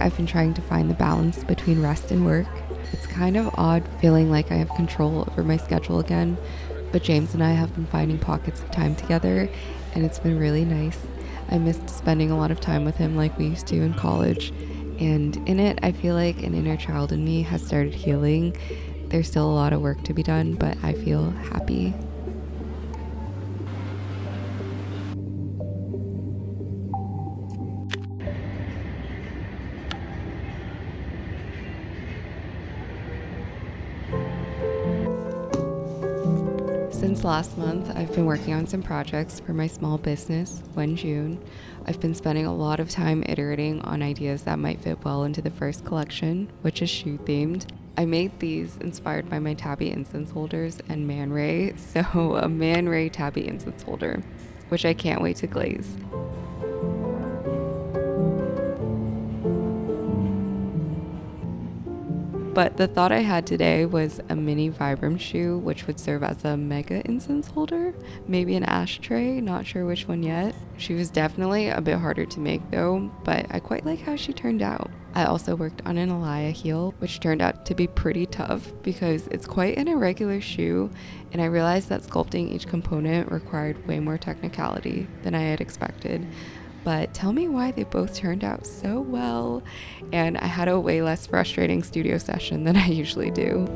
I've been trying to find the balance between rest and work. It's kind of odd feeling like I have control over my schedule again, but James and I have been finding pockets of time together, and it's been really nice. I missed spending a lot of time with him like we used to in college, and in it, I feel like an inner child in me has started healing. There's still a lot of work to be done, but I feel happy. Since last month, I've been working on some projects for my small business, When June. I've been spending a lot of time iterating on ideas that might fit well into the first collection, which is shoe themed. I made these inspired by my Tabby incense holders and Man Ray, so a Man Ray Tabby incense holder, which I can't wait to glaze. But the thought I had today was a mini Vibram shoe, which would serve as a mega incense holder, maybe an ashtray, not sure which one yet. She was definitely a bit harder to make though, but I quite like how she turned out. I also worked on an Alaya heel, which turned out to be pretty tough because it's quite an irregular shoe, and I realized that sculpting each component required way more technicality than I had expected. But tell me why they both turned out so well, and I had a way less frustrating studio session than I usually do.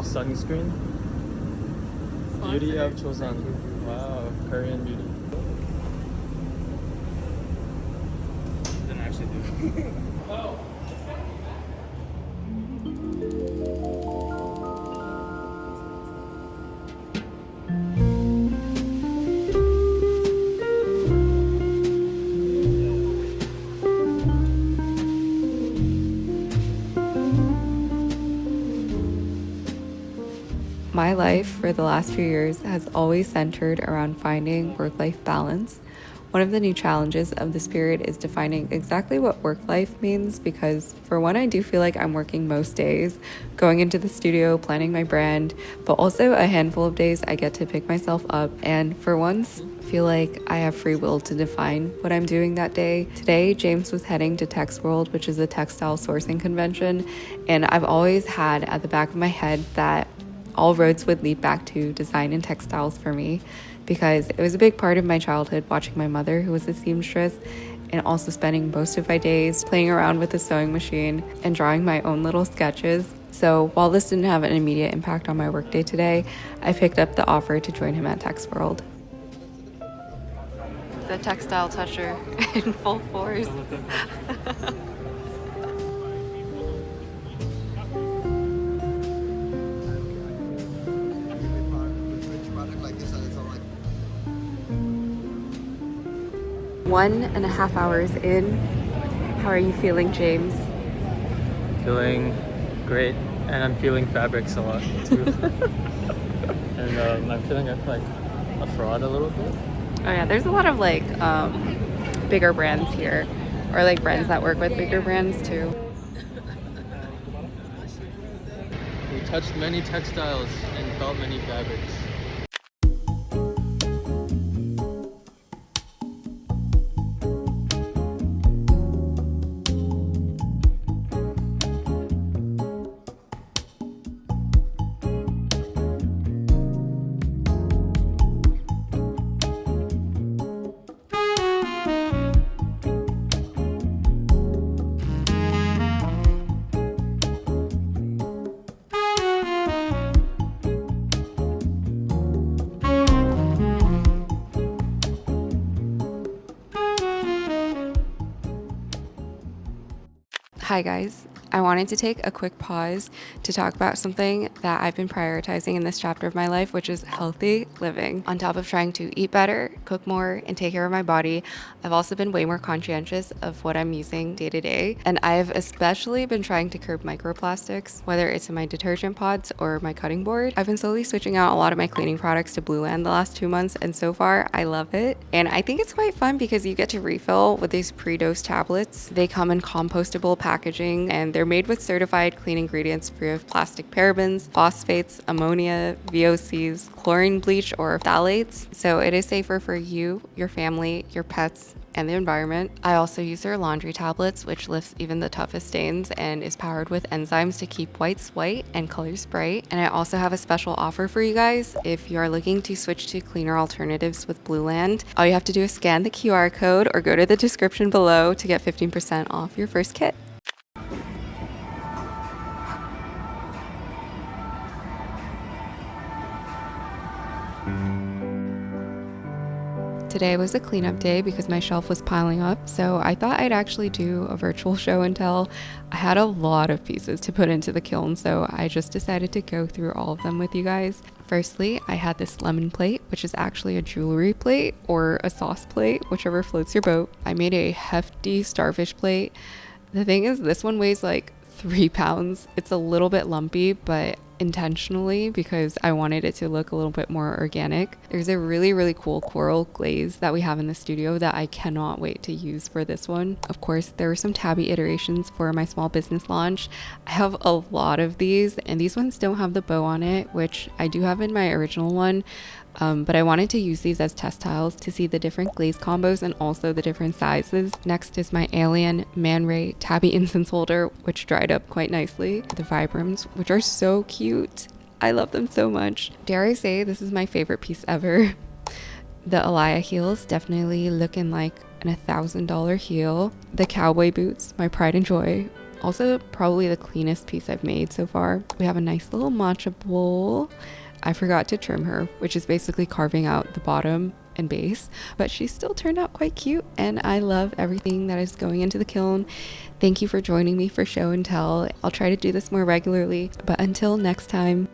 Sunscreen. Beauty of Chosan. Wow, Korean beauty. Didn't actually do it. Oh. My life for the last few years has always centered around finding work-life balance. One of the new challenges of this period is defining exactly what work life means, because for one, I do feel like I'm working most days, going into the studio, planning my brand, but also a handful of days I get to pick myself up and for once feel like I have free will to define what I'm doing that day. Today, James was heading to Tex World, which is a textile sourcing convention, and I've always had at the back of my head that all roads would lead back to design and textiles for me, because it was a big part of my childhood watching my mother, who was a seamstress, and also spending most of my days playing around with the sewing machine and drawing my own little sketches. So while this didn't have an immediate impact on my workday today, I picked up the offer to join him at Tex World. The textile toucher in full force. One and a half hours in. How are you feeling, James? Feeling great, and I'm feeling fabrics a lot too. And I'm feeling like a fraud a little bit. Oh yeah, there's a lot of like bigger brands here, or like brands that work with bigger brands too. We touched many textiles and felt many fabrics. Hi guys, I wanted to take a quick pause to talk about something that I've been prioritizing in this chapter of my life, which is healthy living. On top of trying to eat better, cook more, and take care of my body, I've also been way more conscientious of what I'm using day to day. And I've especially been trying to curb microplastics, whether it's in my detergent pods or my cutting board. I've been slowly switching out a lot of my cleaning products to Blueland the last 2 months, and so far I love it. And I think it's quite fun because you get to refill with these pre-dosed tablets. They come in compostable packaging and they're made with certified clean ingredients free of plastic parabens, phosphates, ammonia, VOCs, chlorine bleach, or phthalates. So it is safer for you, your family, your pets, and the environment. I also use their laundry tablets, which lifts even the toughest stains and is powered with enzymes to keep whites white and colors bright. And I also have a special offer for you guys. If you are looking to switch to cleaner alternatives with Blueland, all you have to do is scan the QR code or go to the description below to get 15% off your first kit. Today was a cleanup day because my shelf was piling up, so I thought I'd actually do a virtual show and tell. I had a lot of pieces to put into the kiln, so I just decided to go through all of them with you guys. Firstly, I had this lemon plate, which is actually a jewelry plate or a sauce plate, whichever floats your boat. I made a hefty starfish plate. The thing is, this one weighs like 3 pounds. It's a little bit lumpy, but intentionally because I wanted it to look a little bit more organic. There's a really cool coral glaze that we have in the studio that I cannot wait to use for this one. Of course, there were some tabby iterations for my small business launch. I have a lot of these, and these ones don't have the bow on it, which I do have in my original one. But I wanted to use these as test tiles to see the different glaze combos and also the different sizes. Next is my Alien Man Ray Tabby Incense Holder, which dried up quite nicely. The Vibrams, which are so cute. I love them so much. Dare I say this is my favorite piece ever. The Alaya heels, definitely looking like an $1,000 heel. The cowboy boots, my pride and joy. Also probably the cleanest piece I've made so far. We have a nice little matcha bowl. I forgot to trim her, which is basically carving out the bottom and base, but she still turned out quite cute, and I love everything that is going into the kiln. Thank you for joining me for show and tell. I'll try to do this more regularly, but until next time.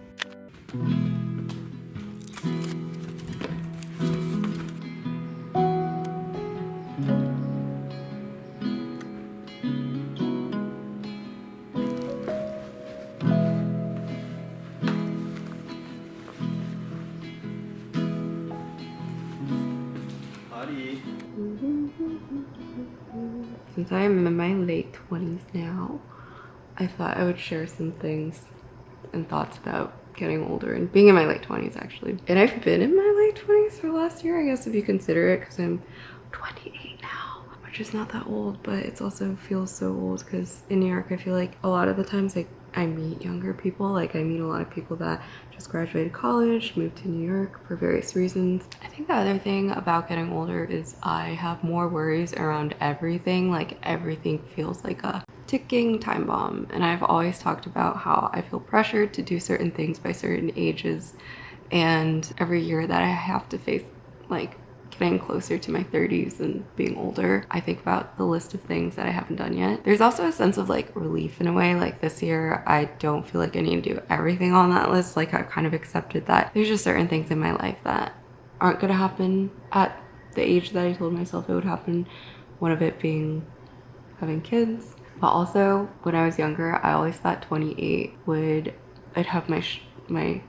Since I am in my late 20s now, I thought I would share some things and thoughts about getting older and being in my late 20s actually. And I've been in my late 20s for last year, I guess, if you consider it, because I'm 28 now, which is not that old, but it also feels so old because in New York I feel like a lot of the times I meet younger people. Like I meet a lot of people that just graduated college, moved to New York for various reasons. I think the other thing about getting older is I have more worries around everything. Like everything feels like a ticking time bomb. And I've always talked about how I feel pressured to do certain things by certain ages. And every year that I have to face like getting closer to my 30s and being older, I think about the list of things that I haven't done yet. There's also a sense of like relief in a way. Like this year, I don't feel like I need to do everything on that list. Like I've kind of accepted that there's just certain things in my life that aren't gonna happen at the age that I told myself it would happen. One of it being having kids. But also when I was younger, I always thought 28 I'd have my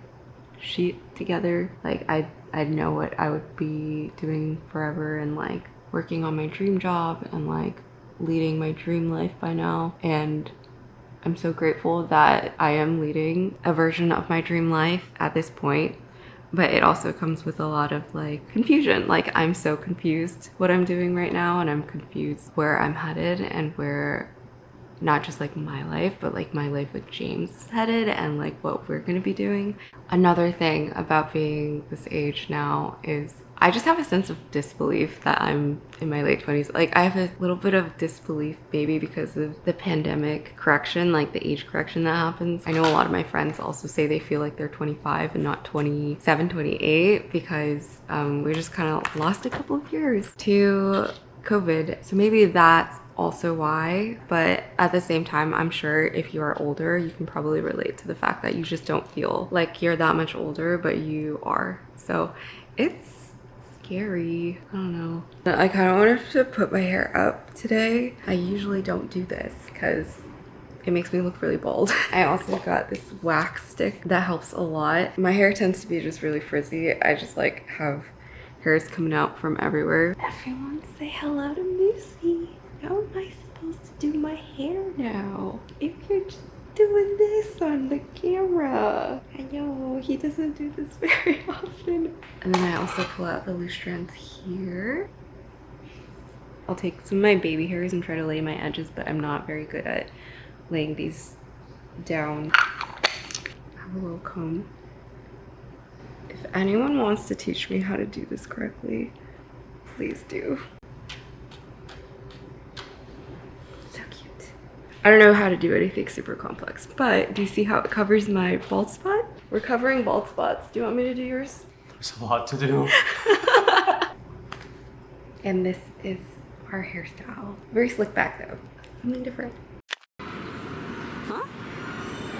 sheet together. Like I'd know what I would be doing forever and like working on my dream job and like leading my dream life by now. And I'm so grateful that I am leading a version of my dream life at this point. But it also comes with a lot of like confusion. Like I'm so confused what I'm doing right now, and I'm confused where I'm headed and where not just like my life, but like my life with James is headed and like what we're gonna be doing. Another thing about being this age now is I just have a sense of disbelief that I'm in my late 20s. Like I have a little bit of disbelief maybe because of the pandemic correction, like the age correction that happens. I know a lot of my friends also say they feel like they're 25 and not 27, 28 because we just kind of lost a couple of years to COVID. So maybe that's also why, but at the same time, I'm sure if you are older, you can probably relate to the fact that you just don't feel like you're that much older, but you are. So it's scary. I don't know. I kind of wanted to put my hair up today. I usually don't do this because it makes me look really bald. I also got this wax stick that helps a lot. My hair tends to be just really frizzy. I just like have hairs coming out from everywhere. Everyone say hello to Moosey. How am I supposed to do my hair now if you're just doing this on the camera? I know he doesn't do this very often. And then I also pull out the loose strands here. I'll take some of my baby hairs and try to lay my edges, but I'm not very good at laying these down. I have a little comb. If anyone wants to teach me how to do this correctly, please do. So cute. I don't know how to do anything super complex, but do you see how it covers my bald spot? We're covering bald spots. Do you want me to do yours? There's a lot to do. And this is our hairstyle. Very slick back though. Something different. Huh?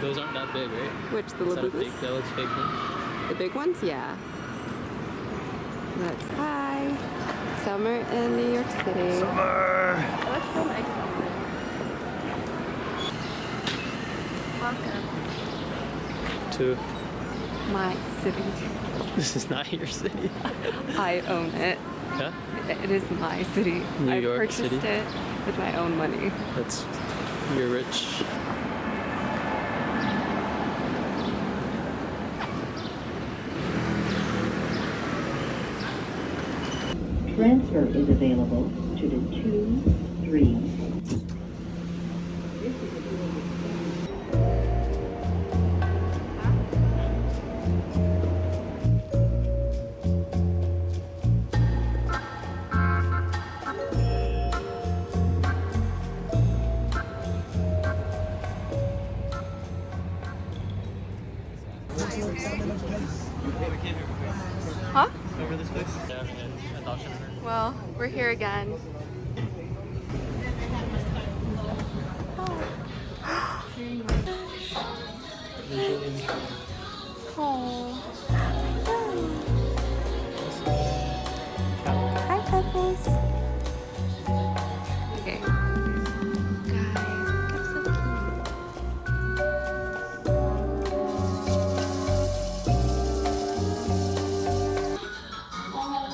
Those aren't that big, right? Which, the Is that a Labubus? fake? That looks fake, huh? The big ones? Yeah. That's hi. Summer in New York City. Summer! It looks so nice on there. Welcome To my city. this is not your city. I own it. Yeah? It is my city. New I York purchased City. it with my own money. That's you're rich. Transfer is available to the 2-3. Huh? Remember this place? Yeah, in adoption. Well, we're here again. Oh. Hi, Pebbles. Okay. Guys, that's so cute.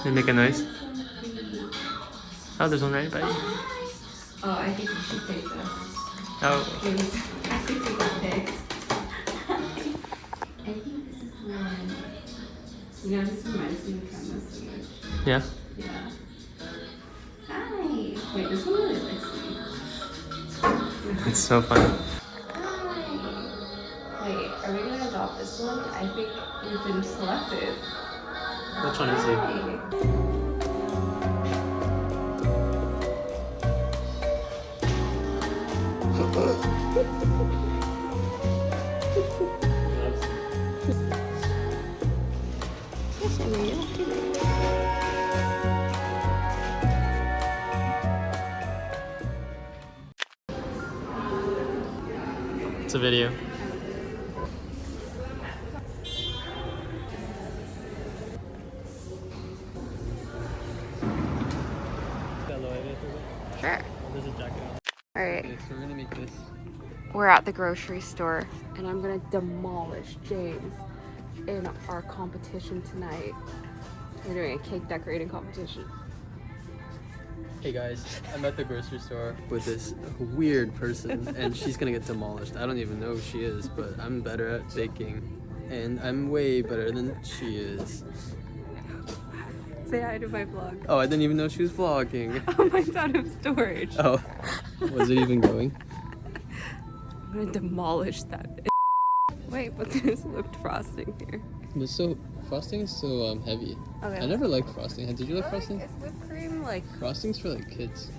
They make a noise. Oh, there's one right by you. Oh, I think you should take this. Oh, Please. I think we got picked. I think this is the one. You know, this reminds me of Canada so much. yeah. Yeah. Hi. Wait, this one really likes me. It's so funny. Hi. Wait, are we gonna adopt this one? I think we've been selected. Which one is he? Hi. Yes, I mean, you're kidding. It's a video. Sure. There's a jacket on. Alright, Okay, so we're gonna make this. we're at the grocery store and I'm gonna demolish James in our competition tonight. We're doing a cake decorating competition. Hey guys, I'm at the grocery store with this weird person and she's gonna get demolished. I don't even know who she is, but I'm better at baking and I'm way better than she is. Say hi to my vlog. Oh, I didn't even know she was vlogging. Oh, mine's out of storage. Oh, was it even going? I'm gonna demolish that. Wait, but there's whipped frosting here. But so, frosting is so heavy. Okay. I never liked frosting. Did you like frosting? Is whipped cream like? Frosting's for like kids.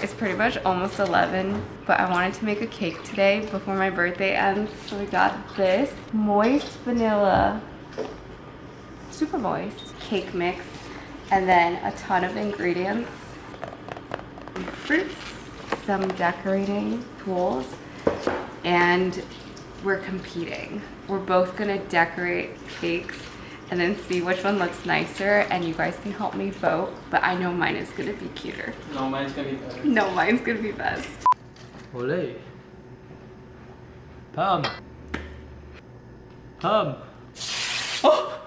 It's pretty much almost 11, but I wanted to make a cake today before my birthday ends, so we got this moist vanilla, super moist cake mix, and then a ton of ingredients, fruits, some decorating tools, and we're competing. We're both gonna decorate cakes and then see which one looks nicer, and you guys can help me vote, but I know mine is gonna be cuter. No, mine's gonna be better. No, mine's gonna be best. Olay. Pam. Pam. Oh!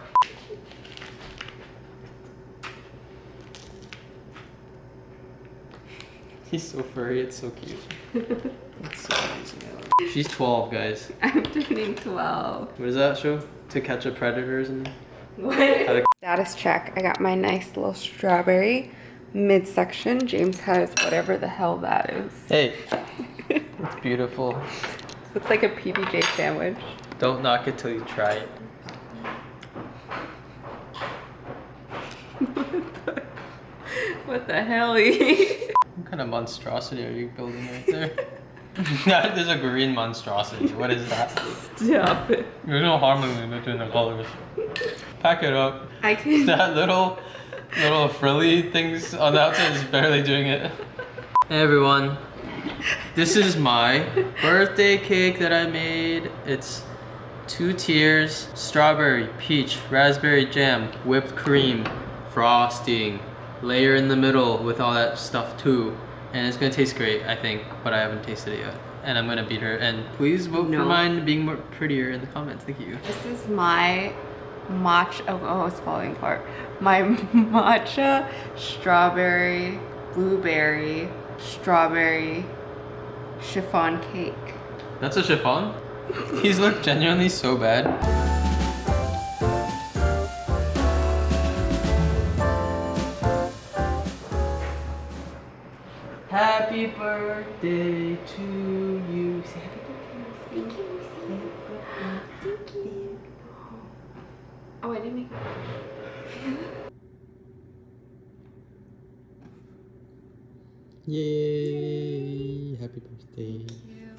He's so furry, it's so cute. It's so amazing. She's 12, guys. I'm turning 12. What does that show? To catch a predators and What? Status check. I got my nice little strawberry midsection. James has whatever the hell that is. Hey, it's beautiful. Looks like a PBJ sandwich. Don't knock it till you try it. What the hell? What kind of monstrosity are you building right there? There's a green monstrosity. What is that? Stop it. There's no harmony between the colors. Pack it up. I can. That little frilly things on the outside is barely doing it. Hey everyone. This is my birthday cake that I made. It's 2 tiers, strawberry, peach, raspberry jam, whipped cream, frosting, layer in the middle with all that stuff too. And it's gonna taste great, I think, but I haven't tasted it yet. And I'm gonna beat her. And please vote for mine being more prettier in the comments. Thank you. This is my matcha. Oh, it's falling apart. My matcha, strawberry, blueberry, strawberry chiffon cake. That's a chiffon? These look genuinely so bad. Happy birthday to you. Say happy birthday. Thank you, Lucy. Thank you. Oh, I didn't make it. Yay! Happy birthday.